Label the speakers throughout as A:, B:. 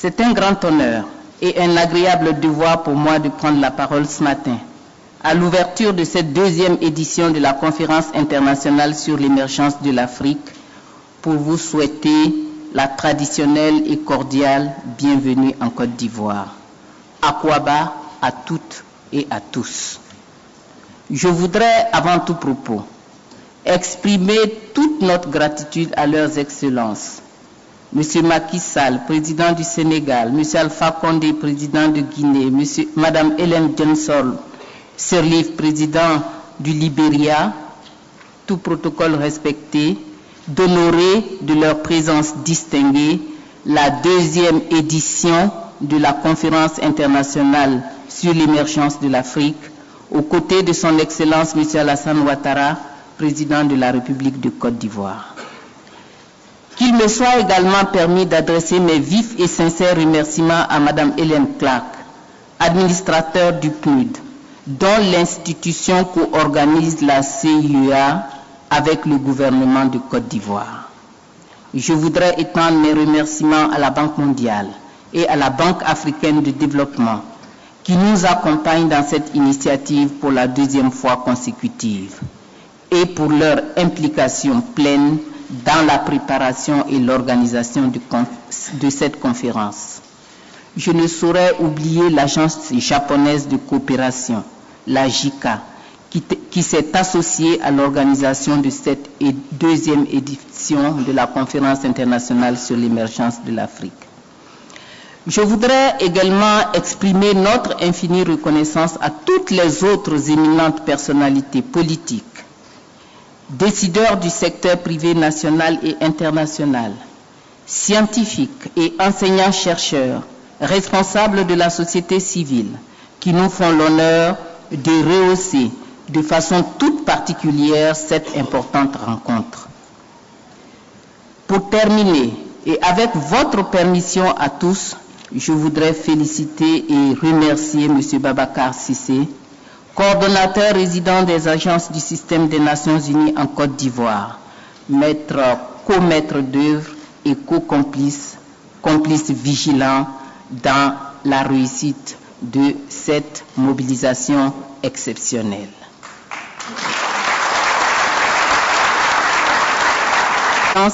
A: C'est un grand honneur et un agréable devoir pour moi de prendre la parole ce matin à l'ouverture de cette deuxième édition de la conférence internationale sur l'émergence de l'Afrique pour vous souhaiter la traditionnelle et cordiale bienvenue en Côte d'Ivoire. Akwaba à toutes et à tous. Je voudrais, avant tout propos, exprimer toute notre gratitude à leurs excellences. Monsieur Macky Sall, président du Sénégal, Monsieur Alpha Condé, président de Guinée, Madame Ellen Johnson Sirleaf, président du Libéria, tout protocole respecté, d'honorer de leur présence distinguée la deuxième édition de la conférence internationale sur l'émergence de l'Afrique, aux côtés de son Excellence M. Alassane Ouattara, président de la République de Côte d'Ivoire. Qu'il me soit également permis d'adresser mes vifs et sincères remerciements à Mme Hélène Clark, administrateur du PNUD, dont l'institution co-organise la CIEA avec le gouvernement de Côte d'Ivoire. Je voudrais étendre mes remerciements à la Banque mondiale et à la Banque africaine de développement qui nous accompagnent dans cette initiative pour la deuxième fois consécutive et pour leur implication pleine dans la préparation et l'organisation de cette conférence. Je ne saurais oublier l'agence japonaise de coopération, la JICA, qui s'est associée à l'organisation de cette deuxième édition de la conférence internationale sur l'émergence de l'Afrique. Je voudrais également exprimer notre infinie reconnaissance à toutes les autres éminentes personnalités politiques, décideurs du secteur privé national et international, scientifiques et enseignants-chercheurs, responsables de la société civile, qui nous font l'honneur de rehausser de façon toute particulière cette importante rencontre. Pour terminer, et avec votre permission à tous, je voudrais féliciter et remercier M. Babacar Cissé, coordonnateur résident des agences du système des Nations Unies en Côte d'Ivoire, co-maître d'œuvre et co-complice, complice vigilant dans la réussite de cette mobilisation exceptionnelle.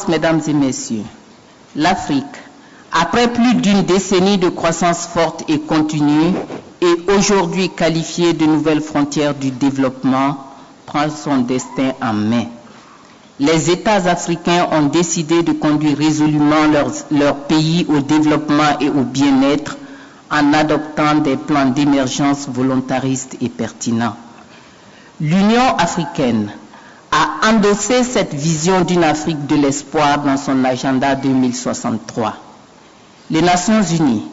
A: Mesdames et messieurs, l'Afrique, après plus d'une décennie de croissance forte et continue, et aujourd'hui qualifiée de nouvelles frontières du développement, prend son destin en main. Les États africains ont décidé de conduire résolument leur pays au développement et au bien-être en adoptant des plans d'émergence volontaristes et pertinents. L'Union africaine a endossé cette vision d'une Afrique de l'espoir dans son agenda 2063. Les Nations Unies,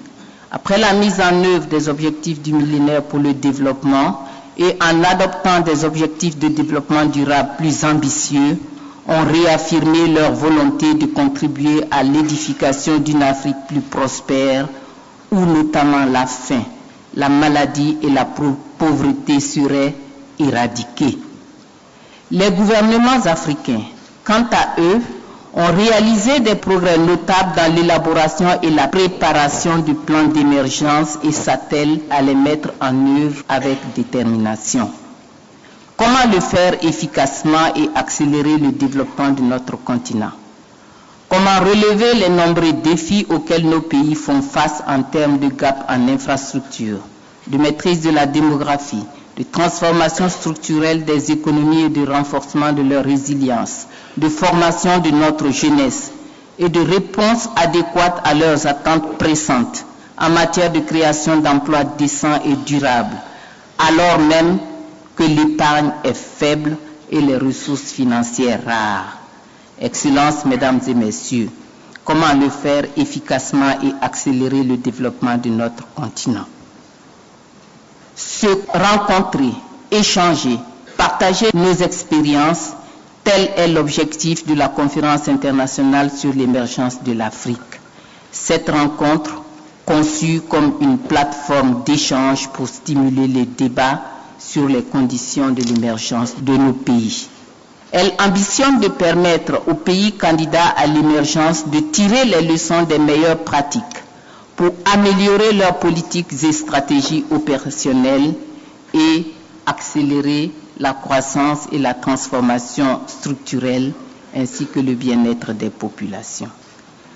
A: après la mise en œuvre des objectifs du millénaire pour le développement et en adoptant des objectifs de développement durable plus ambitieux, ont réaffirmé leur volonté de contribuer à l'édification d'une Afrique plus prospère, où notamment la faim, la maladie et la pauvreté seraient éradiquées. Les gouvernements africains, quant à eux, ont réalisé des progrès notables dans l'élaboration et la préparation du plan d'émergence et s'attellent à les mettre en œuvre avec détermination. Comment le faire efficacement et accélérer le développement de notre continent? Comment relever les nombreux défis auxquels nos pays font face en termes de gap en infrastructure, de maîtrise de la démographie, de transformation structurelle des économies et de renforcement de leur résilience, de formation de notre jeunesse et de réponse adéquate à leurs attentes pressantes en matière de création d'emplois décents et durables, alors même que l'épargne est faible et les ressources financières rares. Excellences, mesdames et messieurs, comment le faire efficacement et accélérer le développement de notre continent? Se rencontrer, échanger, partager nos expériences, tel est l'objectif de la conférence internationale sur l'émergence de l'Afrique. Cette rencontre, conçue comme une plateforme d'échange pour stimuler les débats sur les conditions de l'émergence de nos pays. Elle ambitionne de permettre aux pays candidats à l'émergence de tirer les leçons des meilleures pratiques, pour améliorer leurs politiques et stratégies opérationnelles et accélérer la croissance et la transformation structurelle ainsi que le bien-être des populations.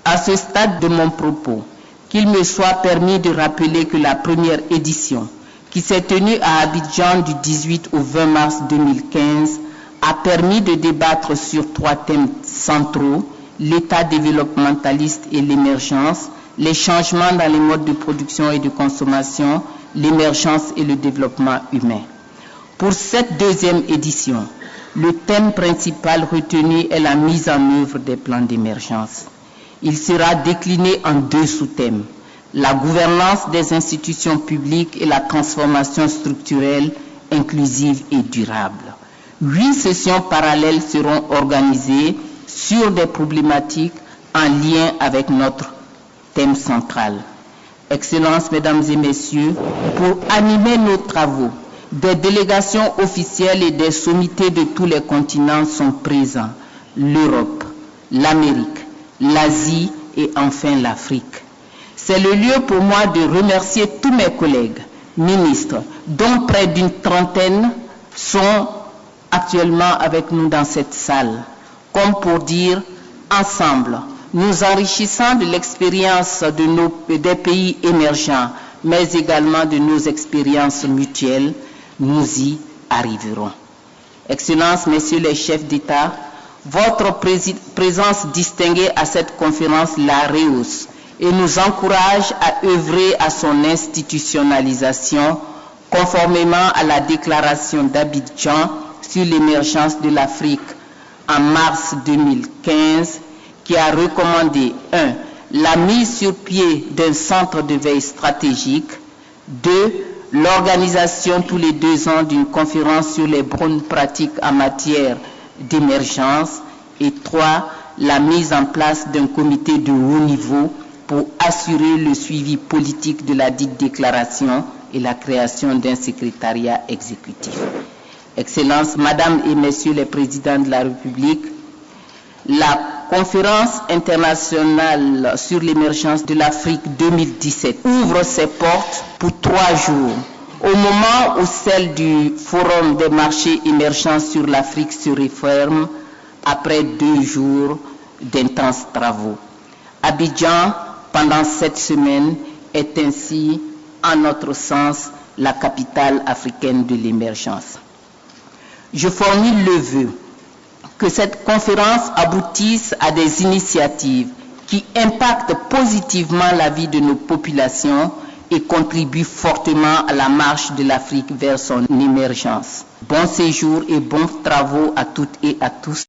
A: À ce stade de mon propos, qu'il me soit permis de rappeler que la première édition, qui s'est tenue à Abidjan du 18 au 20 mars 2015, a permis de débattre sur 3 thèmes centraux: l'état développementaliste et l'émergence, les changements dans les modes de production et de consommation, l'émergence et le développement humain. Pour cette deuxième édition, le thème principal retenu est la mise en œuvre des plans d'émergence. Il sera décliné en 2 sous-thèmes: la gouvernance des institutions publiques et la transformation structurelle, inclusive et durable. 8 sessions parallèles seront organisées sur des problématiques en lien avec notre thème central. Excellences, Mesdames et Messieurs, pour animer nos travaux, des délégations officielles et des sommités de tous les continents sont présents: l'Europe, l'Amérique, l'Asie et enfin l'Afrique. C'est le lieu pour moi de remercier tous mes collègues ministres, dont près d'une trentaine sont actuellement avec nous dans cette salle, comme pour dire: ensemble, nous enrichissant de l'expérience des pays émergents, mais également de nos expériences mutuelles, nous y arriverons. Excellences, Messieurs les chefs d'État, votre présence distinguée à cette conférence la rehausse et nous encourage à œuvrer à son institutionnalisation conformément à la déclaration d'Abidjan sur l'émergence de l'Afrique en mars 2015, qui a recommandé 1. La mise sur pied d'un centre de veille stratégique, 2. L'organisation tous les 2 ans d'une conférence sur les bonnes pratiques en matière d'émergence, et 3. La mise en place d'un comité de haut niveau pour assurer le suivi politique de la dite déclaration et la création d'un secrétariat exécutif. Excellences, Madame et Messieurs les présidents de la République, la conférence internationale sur l'émergence de l'Afrique 2017 ouvre ses portes pour 3 jours, au moment où celle du Forum des marchés émergents sur l'Afrique se referme après 2 jours d'intenses travaux. Abidjan, pendant 7 semaines, est ainsi, en notre sens, la capitale africaine de l'émergence. Je formule le vœu que cette conférence aboutisse à des initiatives qui impactent positivement la vie de nos populations et contribuent fortement à la marche de l'Afrique vers son émergence. Bon séjour et bons travaux à toutes et à tous.